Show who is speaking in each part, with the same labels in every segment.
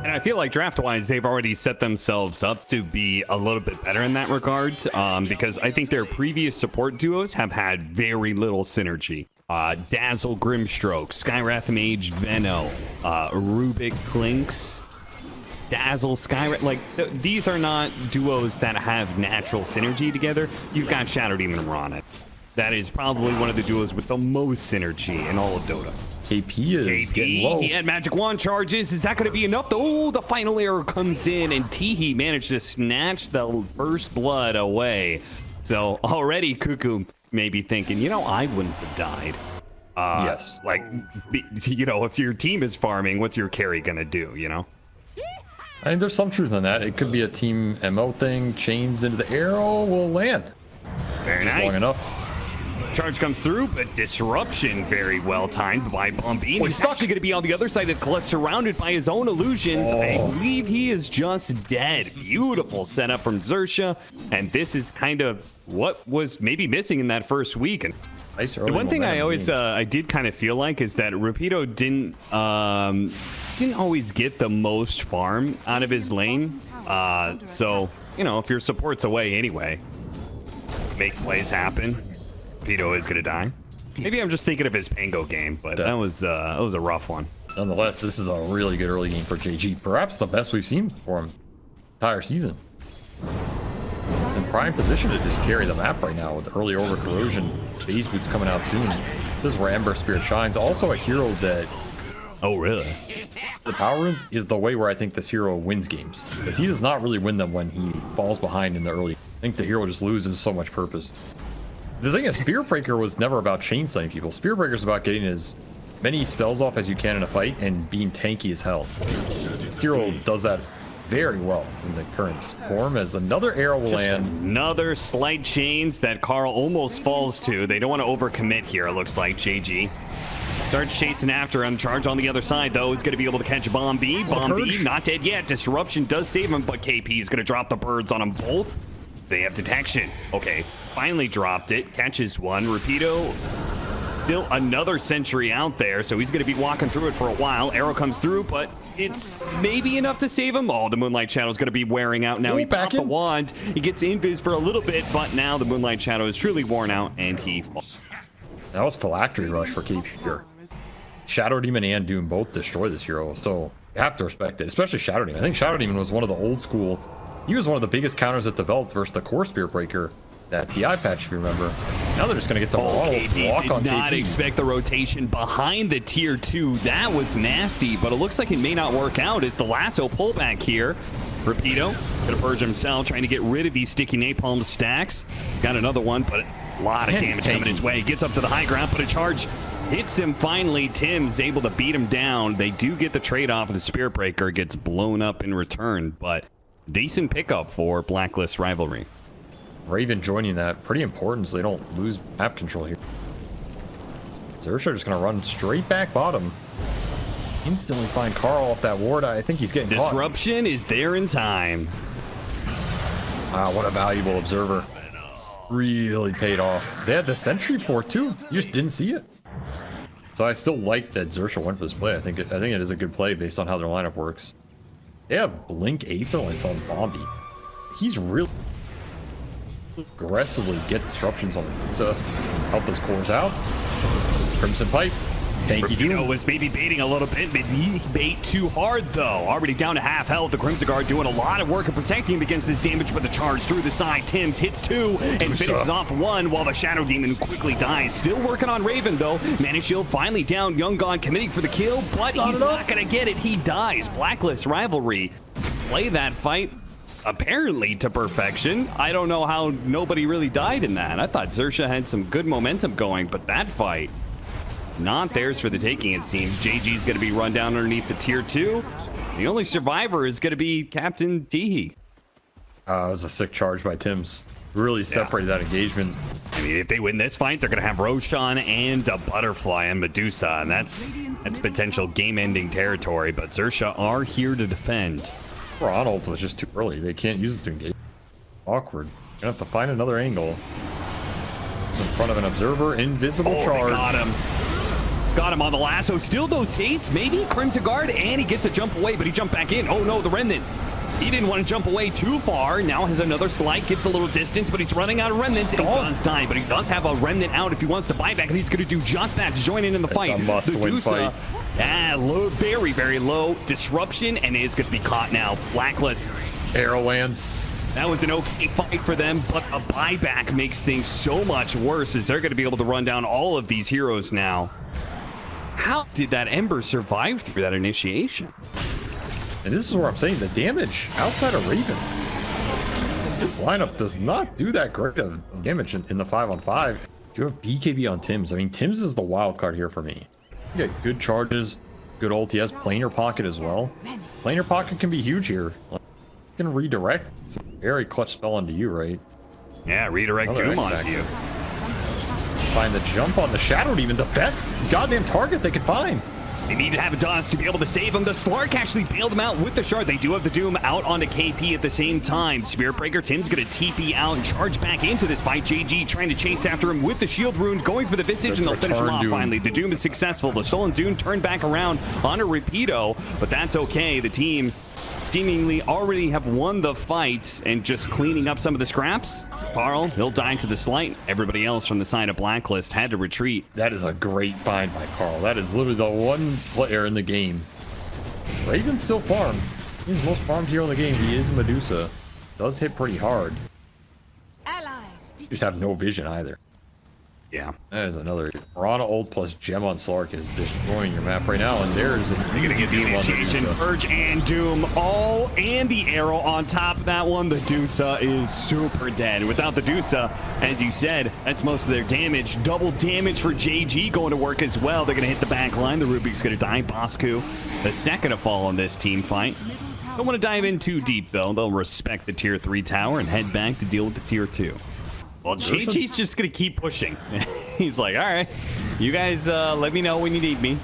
Speaker 1: And I feel like draft-wise, they've already set themselves up to be a little bit better in that regard, because I think their previous support duos have had very little synergy. Dazzle Grimstroke, Skywrath Mage Venno, Rubik Clinks, Dazzle Skywrath. Like, these are not duos that have natural synergy together. You've got Shadow Demon and Ronnet. That is probably one of the duos with the most synergy in all of Dota.
Speaker 2: KP is getting low.
Speaker 1: He had Magic Wand charges. Is that going to be enough? Oh, the final arrow comes in, and Teehee managed to snatch the first blood away. So already Cuckoo may be thinking, you know, I wouldn't have died.
Speaker 2: Yes.
Speaker 1: Like, you know, if your team is farming, what's your carry going to do, you know?
Speaker 2: I mean, there's some truth in that. It could be a team MO thing. Chains into the arrow will land.
Speaker 1: Very
Speaker 2: Just
Speaker 1: nice.
Speaker 2: long enough.
Speaker 1: Charge comes through, but disruption very well timed by Bombi. He's actually going to be on the other side of the cliff, surrounded by his own illusions. I believe he is just dead. Beautiful setup from XERXIA, and this is kind of what was maybe missing in that first week. And
Speaker 2: Nice
Speaker 1: the one thing I always I did kind of feel like is that Rapido didn't always get the most farm out of his lane. So you know, if your support's away anyway, make plays happen. Rapido is gonna die. Maybe I'm just thinking of his Pango game, but that was a rough one.
Speaker 2: Nonetheless, this is a really good early game for JG. Perhaps the best we've seen for him entire season. In prime position to just carry the map right now with early over corrosion. Base boots coming out soon. This is where Ember Spirit shines. Also a hero that,
Speaker 1: Oh, really?
Speaker 2: the power runes is the way where I think this hero wins games. Because he does not really win them when he falls behind in the early. I think the hero just loses so much purpose. The thing is, Spirit Breaker was never about chain stunning people. Spirit Breaker is about getting as many spells off as you can in a fight and being tanky as hell. This hero does that very well in the current form, as another arrow will land.
Speaker 1: Another slight chains that Carl almost falls to. They don't want to overcommit here, it looks like. JG starts chasing after him. Charge on the other side, though, is going to be able to catch Bombi. Bombi not dead yet. Disruption does save him, but KP is going to drop the birds on them both. They have detection. Okay, finally dropped it. Catches one. Rapido, still another sentry out there, so he's going to be walking through it for a while. Arrow comes through, but it's maybe enough to save him. Oh, the Moonlight Shadow is going to be wearing out now. He popped the wand. He gets invis for a little bit, but now the Moonlight Shadow is truly worn out, and he falls.
Speaker 2: That was Phylactery Rush for KP here. Shadow Demon and Doom both destroy this hero, so you have to respect it, especially Shadow Demon. I think Shadow Demon was one of the old school. He was one of the biggest counters that developed versus the core Spirit Breaker, that TI patch, if you remember. Now they're just going to get the
Speaker 1: KP did not expect the rotation behind the tier 2. That was nasty, but it looks like it may not work out. It's the lasso pullback here. Rapido gonna purge himself, trying to get rid of these sticky napalm stacks. Got another one, but a lot of damage coming his way. Gets up to the high ground, but a charge hits him finally. Tim's able to beat him down. They do get the trade-off. The Spirit Breaker gets blown up in return, but decent pickup for Blacklist Rivalry.
Speaker 2: Raven joining that, pretty important so they don't lose map control here. XERXIA just gonna run straight back bottom. Instantly find Carl off that ward. I think he's getting
Speaker 1: Disruption is there in time.
Speaker 2: Wow, what a valuable observer. Really paid off. They had the sentry for it too. You just didn't see it. So I still like that XERXIA went for this play. I think it is a good play based on how their lineup works. They have Blink Aetherlinks on Bombi. He's really aggressively get disruptions on him to help his cores out. Crimson Pipe. Thank you,
Speaker 1: Rapido was maybe baiting a little bit, but he bait too hard, though. Already down to half health. The Crimson Guard doing a lot of work of protecting him against this damage, but the charge through the side. Tim's hits 2 and finishes off 1 while the Shadow Demon quickly dies. Still working on Raven, though. Mana Shield finally down. Young God committing for the kill, but he's not going to get it. He dies. Blacklist Rivalry play that fight apparently to perfection. I don't know how nobody really died in that. I thought XERXIA had some good momentum going, but that fight, not theirs for the taking, it seems. JG's going to be run down underneath the tier 2. The only survivor is going to be Captain Teehee.
Speaker 2: It was a sick charge by Tim's. Really separated that engagement.
Speaker 1: I mean, if they win this fight, they're going to have Roshan and a Butterfly and Medusa, and that's potential game-ending territory. But XERXIA are here to defend.
Speaker 2: Ronald was just too early. They can't use it to engage. Awkward. Gonna have to find another angle. In front of an observer, invisible charge.
Speaker 1: They got him. got him on the lasso. Still those saves, maybe Crimson Guard, and he gets a jump away, but he jumped back in. Oh no, the Remnant. He didn't want to jump away too far. Now has another slight, gives a little distance, but he's running out of remnants. And he does die, but he does have a remnant out if he wants to buy back, and he's going to do just that to join in the fight.
Speaker 2: It's a must-win fight.
Speaker 1: Low, very, very low disruption, and it is going to be caught now. Blacklist.
Speaker 2: Arrow lands.
Speaker 1: That was an okay fight for them, but a buyback makes things so much worse as they're going to be able to run down all of these heroes now. How did that Ember survive through that initiation?
Speaker 2: And this is where I'm saying the damage outside of Raven. This lineup does not do that great of damage in the 5-on-5. You have BKB on Tims. I mean, Tims is the wild card here for me. You get good charges, good ulti, has planar pocket as well. Planar pocket can be huge here. You can redirect. It's a very clutch spell onto you, right?
Speaker 1: Yeah, redirect Doom onto you.
Speaker 2: Find the jump on the Shadow Demon, the best goddamn target they could find.
Speaker 1: They need to have a dust to be able to save him. The Slark actually bailed him out with the shard. They do have the Doom out onto KP at the same time. Spirit Breaker, Tim's going to TP out and charge back into this fight. JG trying to chase after him with the shield rune, going for the Visage, and they'll finish him off finally. The Doom is successful. The Stolen Doom turned back around on a Rapido, but that's okay. The team seemingly already have won the fight and just cleaning up some of the scraps. Carl, he'll die to the slight. Everybody else from the side of Blacklist had to retreat.
Speaker 2: That is a great find by Carl. That is literally the one player in the game. Raven still farmed. He's the most farmed hero in the game. He is Medusa. Does hit pretty hard. Just have no vision either.
Speaker 1: Yeah.
Speaker 2: That is another. Mirana ult plus Gem on Slark is destroying your map right now, and there's an
Speaker 1: They're gonna get the initiation, Purge and Doom, all and the arrow on top of that one. The Dusa is super dead. Without the Dusa, as you said, that's most of their damage. Double damage for JG going to work as well. They're gonna hit the back line. The Rubik's gonna die. Bosku, the second to fall in this team fight. Don't want to dive in too deep though. They'll respect the tier 3 tower and head back to deal with the tier 2. Well, JG's just gonna keep pushing. He's like, all right, you guys let me know when you need me.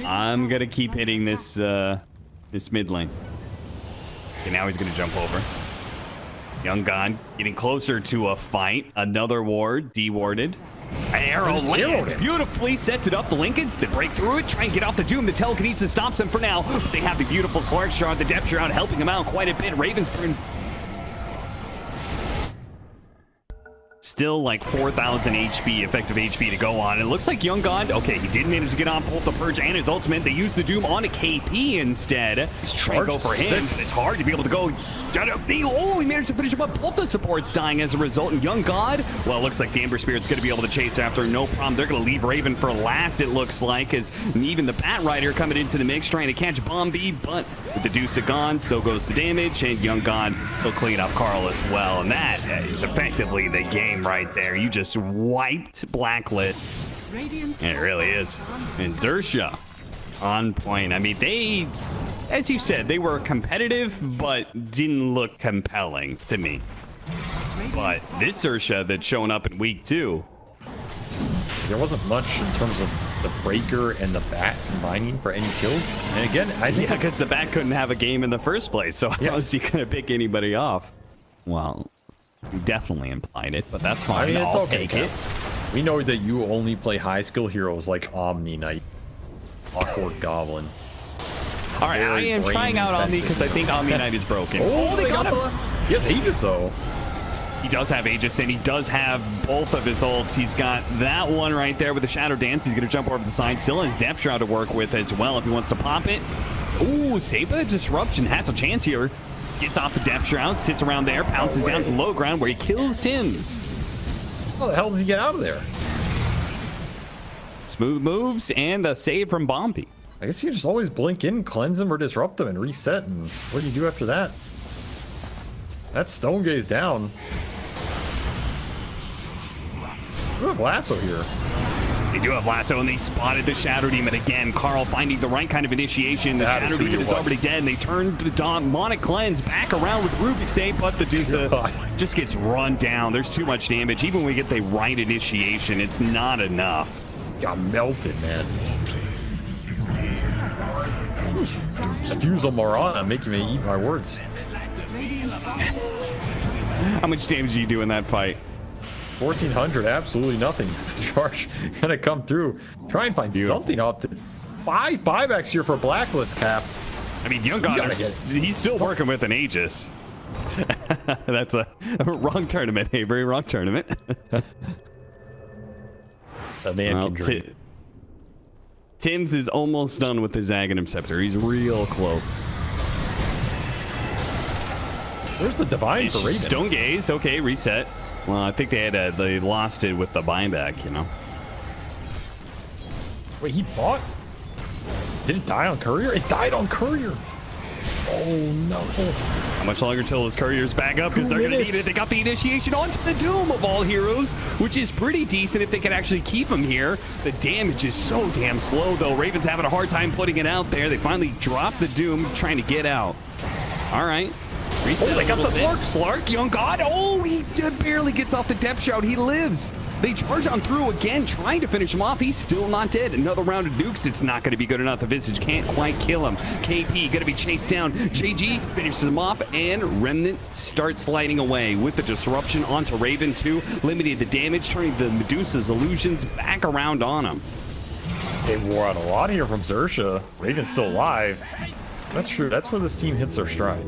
Speaker 1: I'm gonna keep hitting this this mid lane. Okay, now he's gonna jump over. Young God getting closer to a fight. Another ward, dewarded. Arrow lands beautifully, sets it up. The Lincolns, they break through it, try and get off the Doom. The telekinesis stops them for now. They have the beautiful Slark Shard, the Depth Shroud helping him out quite a bit. Ravensburn still like 4,000 HP, effective HP to go on. It looks like Young God, okay, he did manage to get on both the Purge and his ultimate. They used the Doom on a KP instead. He's trying to go for him, but it's hard to be able to go. Oh, he managed to finish him up. Both the supports dying as a result. And Young God, well, it looks like the Ember Spirit's going to be able to chase after. No problem. They're going to leave Raven for last, it looks like, as even the Bat Rider coming into the mix, trying to catch Bombi, but with the Deuce gone, so goes the damage, and Young God will clean up Carl as well. And that is effectively the game right there. You just wiped Blacklist. And it really is. And XERXIA on point. I mean, they, as you said, they were competitive, but didn't look compelling to me. But this XERXIA that's showing up in week 2.
Speaker 2: There wasn't much in terms of the Breaker and the Bat combining for any kills. And again, I think
Speaker 1: because the Bat couldn't have a game in the first place, so how was he gonna pick anybody off? Well, you definitely implied it, but that's fine.
Speaker 2: I mean,
Speaker 1: I'll take it.
Speaker 2: We know that you only play high skill heroes like Omni Knight, Awkward Goblin.
Speaker 1: All right, I am trying out Omni because I think Omni Knight is broken.
Speaker 2: Oh, they got us. He has Aegis though.
Speaker 1: He does have Aegis, and he does have both of his ults. He's got that one right there with the Shadow Dance. He's going to jump over the side. Still has Depth Shroud to work with as well if he wants to pop it. Ooh, save the disruption. Has a chance here. Gets off the Depth Shroud, sits around there, pounces down to the low ground where he kills Tims.
Speaker 2: How the hell does he get out of there?
Speaker 1: Smooth moves and a save from Bombi.
Speaker 2: I guess you just always blink in, cleanse him, or disrupt him and reset. And what do you do after that? That Stone Gaze down. We have Lasso here.
Speaker 1: They do have Lasso, and they spotted the Shadow Demon again. Carl finding the right kind of initiation. The Shadow Demon is already dead, and they turn the Demonic Cleanse back around with Rubik's Save, but the Dusa just gets run down. There's too much damage. Even when we get the right initiation, it's not enough.
Speaker 2: Got melted, man. Fuse on Mirana, making me eat my words.
Speaker 1: How much damage do you do in that fight?
Speaker 2: 1400, absolutely nothing. Charge gonna come through. Try and find something off the 5 buybacks here for Blacklist cap.
Speaker 1: I mean, Young God, he's still working with an Aegis. That's a wrong tournament, Avery. Wrong tournament.
Speaker 2: The man can drink.
Speaker 1: Tim's is almost done with his Aghanim Scepter. He's real close.
Speaker 2: Where's the Divine for Raven?
Speaker 1: Stone Gaze. Okay, reset. Well, I think they lost it with the buyback, you know.
Speaker 2: Wait, he bought? Did it die on Courier? It died on Courier. Oh no.
Speaker 1: How much longer till his Courier's back up? Because they're going to need it. They got the initiation onto the Doom of all heroes, which is pretty decent if they can actually keep him here. The damage is so damn slow, though. Raven's having a hard time putting it out there. They finally dropped the Doom, trying to get out. All right. Reset.
Speaker 2: Oh, they got the
Speaker 1: Slark. Young God. Oh, he barely gets off the depth shout. He lives. They charge on through again, trying to finish him off. He's still not dead. Another round of nukes. It's not going to be good enough. The Visage can't quite kill him. KP going to be chased down. JG finishes him off, and Remnant starts sliding away with the disruption onto Raven 2, limiting the damage, turning the Medusa's illusions back around on him.
Speaker 2: They wore out a lot here from XERXIA. Raven's still alive. That's true. That's where this team hits their stride.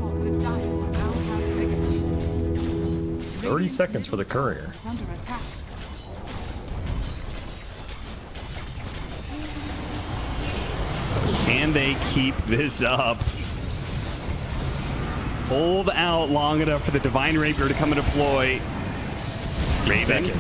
Speaker 2: 30 seconds for the Courier.
Speaker 1: Can they keep this up? Hold out long enough for the Divine Rapier to come and deploy. Raven.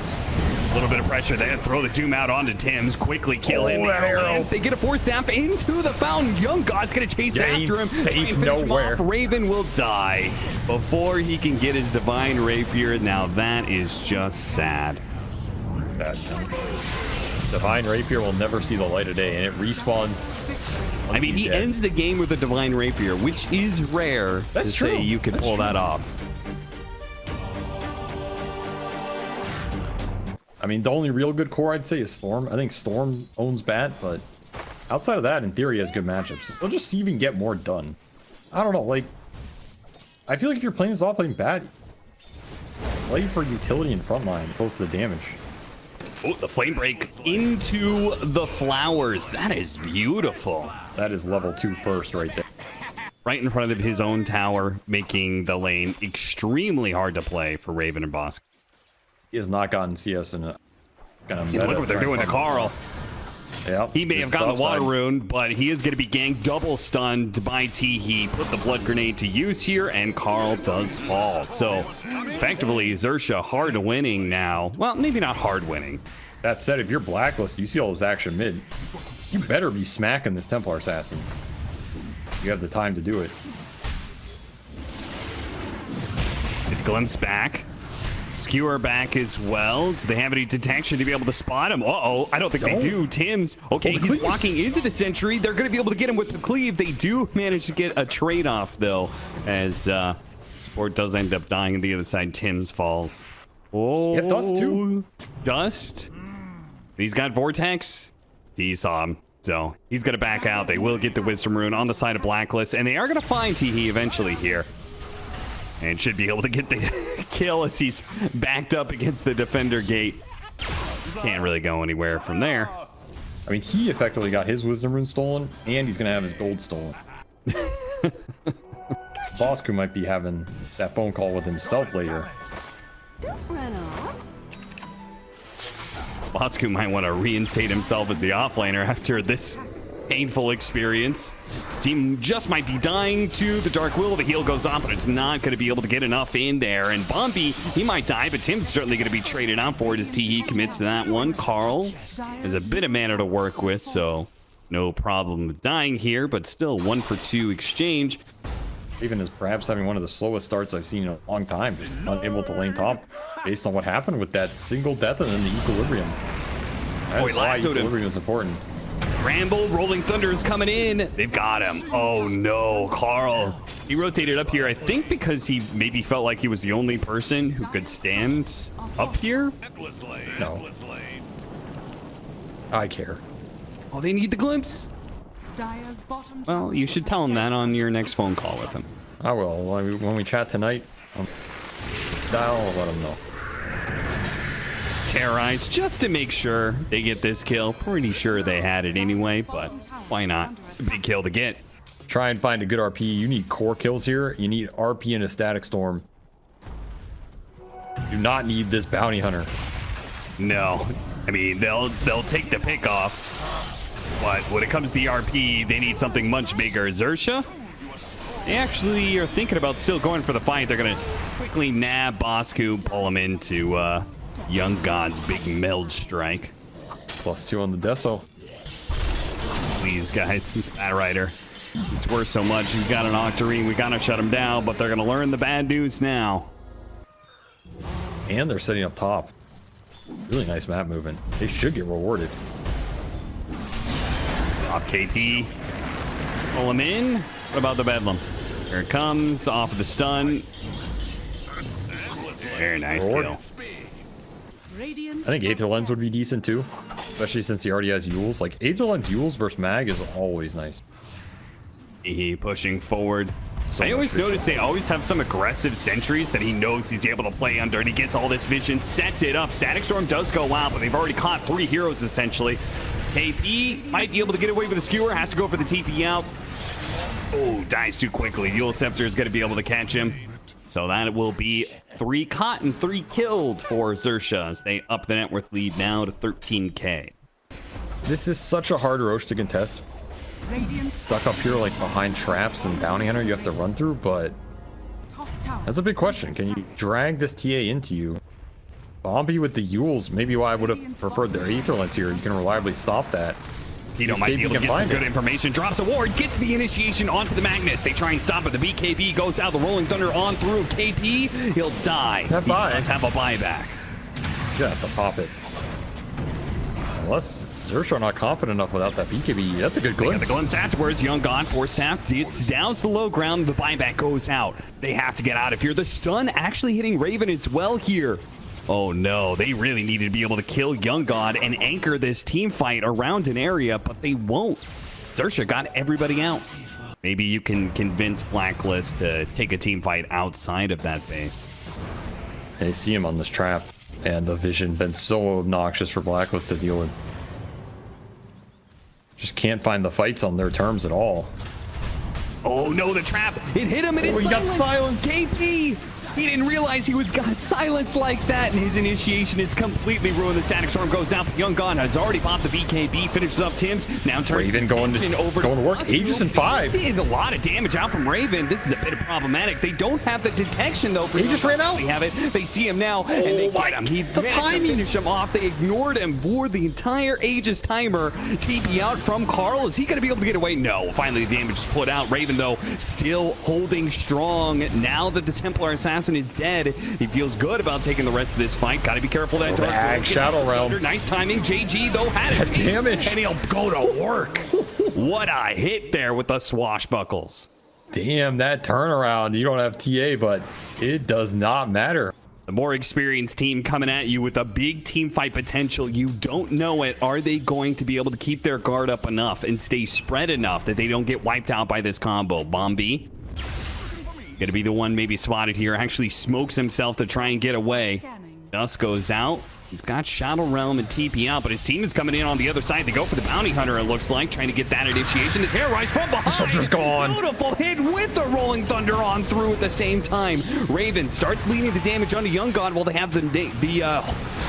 Speaker 1: A little bit of pressure there. Throw the Doom out onto Tim's. Quickly kill him.
Speaker 2: Arrow.
Speaker 1: They get a force staff into the fountain. Young God's going to chase after him.
Speaker 2: Safe nowhere.
Speaker 1: Raven will die before he can get his Divine Rapier. Now that is just sad.
Speaker 2: Divine Rapier will never see the light of day, and it respawns.
Speaker 1: I mean, he ends the game with a Divine Rapier, which is rare.
Speaker 2: That's true.
Speaker 1: Say you could pull that off.
Speaker 2: I mean, the only real good core I'd say is Storm. I think Storm owns Bat, but outside of that, in theory, he has good matchups. They'll just even get more done. I don't know, like, I feel like if you're playing this off playing Bat, play for utility in frontline, close to the damage.
Speaker 1: Oh, the flame break into the flowers. That is beautiful.
Speaker 2: That is level 2 first right there.
Speaker 1: Right in front of his own tower, making the lane extremely hard to play for Raven and Bosk.
Speaker 2: He has not gotten CS in a
Speaker 1: look what they're doing to Carl.
Speaker 2: Yep,
Speaker 1: He may have gotten the water rune, but he is going to be ganked double stunned by Teehee. Put the blood grenade to use here, and Carl does fall. So, effectively, XERXIA hard winning now. Well, maybe not hard winning.
Speaker 2: That said, if you're Blacklist, you see all this action mid, you better be smacking this Templar Assassin. You have the time to do it.
Speaker 1: It glimpse back. Skewer back as well. Do they have any detection to be able to spot him? Uh-oh, I don't think they do. Tim's, okay, he's walking into the sentry. They're going to be able to get him with the cleave. They do manage to get a trade-off, though, as Sport does end up dying on the other side. Tim's falls. Oh,
Speaker 2: yeah, Dust, too.
Speaker 1: Dust. He's got Vortex. He saw him, so he's going to back out. They will get the Wisdom Rune on the side of Blacklist, and they are going to find Teehee eventually here. And should be able to get the kill as he's backed up against the defender gate. Can't really go anywhere from there.
Speaker 2: I mean, he effectively got his Wisdom Rune stolen, and he's going to have his gold stolen. Bosku might be having that phone call with himself later.
Speaker 1: Bosku might want to reinstate himself as the offlaner after this painful experience. Team just might be dying to the Dark Will. The heal goes on, but it's not going to be able to get enough in there. And Bombi, he might die, but Tim's certainly going to be traded out for it as Teehee commits to that one. Carl has a bit of mana to work with, so no problem with dying here, but still 1 for 2 exchange.
Speaker 2: Even as perhaps having one of the slowest starts I've seen in a long time, just unable to lane top based on what happened with that single death and then the Equilibrium. That's why Equilibrium is important.
Speaker 1: Ramble, Rolling Thunder is coming in. They've got him. Oh no, Carl. He rotated up here, I think because he maybe felt like he was the only person who could stand up here.
Speaker 2: No. I care.
Speaker 1: Oh, they need the glimpse. Well, you should tell him that on your next phone call with him.
Speaker 2: I will. When we chat tonight, I'll let him know.
Speaker 1: Terrorize just to make sure they get this kill. Pretty sure they had it anyway, but why not? A big kill to get.
Speaker 2: Try and find a good RP. You need core kills here. You need RP and a static storm. You do not need this bounty hunter.
Speaker 1: No, I mean they'll take the pick off, but when it comes to the RP, they need something much bigger. XERXIA, they actually are thinking about still going for the fight. They're gonna quickly nab Bosku, pull him into Young God's big meld strike.
Speaker 2: +2 on the Deso.
Speaker 1: Please, guys, this Bat Rider, he's worth so much. He's got an Octarine. We gotta shut him down, but they're gonna learn the bad news now.
Speaker 2: And they're setting up top. Really nice map movement. They should get rewarded.
Speaker 1: Off KP. Pull him in. What about the Bedlam? Here it comes. Off of the stun. Very nice kill.
Speaker 2: I think Aether Lens would be decent too. Especially since he already has Yules. Like, Aether Lens Yules versus Mag is always nice.
Speaker 1: He pushing forward.
Speaker 2: So
Speaker 1: I always notice they always have some aggressive sentries that he knows he's able to play under, and he gets all this vision, sets it up. Static Storm does go out, but they've already caught 3 heroes essentially. KP might be able to get away with a skewer, has to go for the TP out. Oh, dies too quickly. Yule Scepter is going to be able to catch him. So that will be 3 caught and 3 killed for XERXIA as they up the net worth lead now to 13K.
Speaker 2: This is such a hard Roche to contest. Stuck up here like behind traps and bounty hunter you have to run through, but that's a big question. Can you drag this TA into you? Bombi with the Yules, maybe why I would have preferred their Aether Lens here. You can reliably stop that.
Speaker 1: Tito might be able to get some good information. Drops a ward, gets the initiation onto the Magnus. They try and stop it. The BKB goes out. The Rolling Thunder on through. KP, he'll die. He does have a buyback.
Speaker 2: Yeah, have to pop it. Unless XERXIA not confident enough without that BKB. That's a good glimpse.
Speaker 1: The glimpse afterwards. Young God, Force Staff, it's down to the low ground. The buyback goes out. They have to get out of here. The stun actually hitting Raven as well here. Oh no, they really needed to be able to kill Young God and anchor this team fight around an area, but they won't. XERXIA got everybody out. Maybe you can convince BLACKLIST to take a team fight outside of that base.
Speaker 2: They see him on this trap, and the vision been so obnoxious for BLACKLIST to deal with. Just can't find the fights on their terms at all.
Speaker 1: Oh no, the trap! It hit him and
Speaker 2: he got silenced.
Speaker 1: KP! He didn't realize he was got silenced like that, and his initiation is completely ruined. The Static Storm goes out, but Young God has already popped the BKB, finishes up Tim's. Now turns
Speaker 2: Raven going to work. Aegis in 5.
Speaker 1: He did a lot of damage out from Raven. This is a bit of problematic. They don't have the detection though.
Speaker 2: He just ran out.
Speaker 1: They have it. They see him now, and they get him. He managed to finish him off. They ignored him for the entire Aegis timer. TP out from Carl. Is he going to be able to get away? No. Finally, the damage is put out. Raven though still holding strong. Now that the Templar Assassin is dead, he feels good about taking the rest of this fight. Got to be careful that dark
Speaker 2: Shadow Realm.
Speaker 1: Nice timing. JG though had it.
Speaker 2: Damage,
Speaker 1: and he'll go to work. What a hit there with the swashbuckles.
Speaker 2: Damn, that turnaround. You don't have TA, but it does not matter.
Speaker 1: The more experienced team coming at you with a big team fight potential. You don't know it. Are they going to be able to keep their guard up enough and stay spread enough that they don't get wiped out by this combo? Bombi gonna be the one maybe spotted here. Actually smokes himself to try and get away. Dust goes out. He's got Shadow Realm and TP out, but his team is coming in on the other side. They go for the Bounty Hunter, it looks like, trying to get that initiation. The Terrorize from behind.
Speaker 2: Soldier's gone.
Speaker 1: Beautiful hit with the Rolling Thunder on through at the same time. Raven starts leading the damage onto Young God while they have the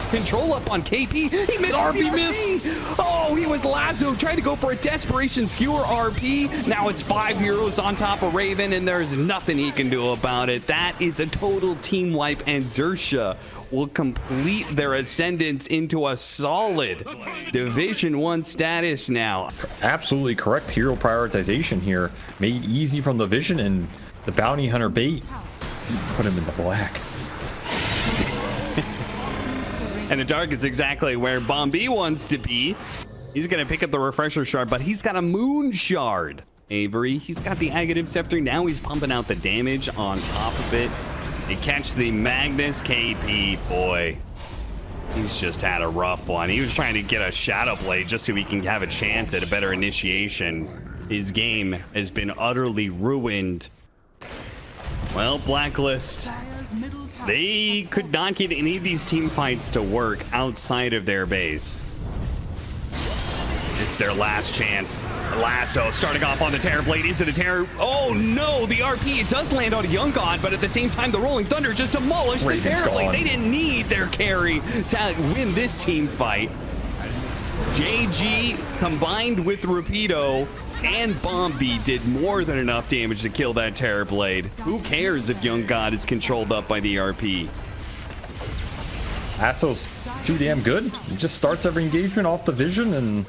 Speaker 1: control up on KP. He missed.
Speaker 2: RP missed.
Speaker 1: Oh, he was Lazo trying to go for a desperation skewer RP. Now it's 5 heroes on top of Raven, and there's nothing he can do about it. That is a total team wipe, and XERXIA will complete their ascendance into a solid Division 1 status now.
Speaker 2: Absolutely correct hero prioritization here. Made easy from the vision and the Bounty Hunter bait. Put him in the black.
Speaker 1: And the dark is exactly where Bombi wants to be. He's going to pick up the Refresher Shard, but he's got a Moon Shard. Avery, he's got the Aghanim Scepter. Now he's pumping out the damage on top of it. They catch the Magnus. KP, boy, he's just had a rough one. He was trying to get a Shadow Blade just so he can have a chance at a better initiation. His game has been utterly ruined. Well, BLACKLIST They could not get any of these team fights to work outside of their base. This is their last chance. Lasso starting off on the Terror Blade into the Terror. Oh no, the RP, it does land on a Young God, but at the same time, the Rolling Thunder just demolished the Terror Blade. They didn't need their carry to win this team fight. JG combined with Rapido and Bombi did more than enough damage to kill that Terror Blade. Who cares if Young God is controlled up by the RP?
Speaker 2: Lasso's too damn good. He just starts every engagement off the vision and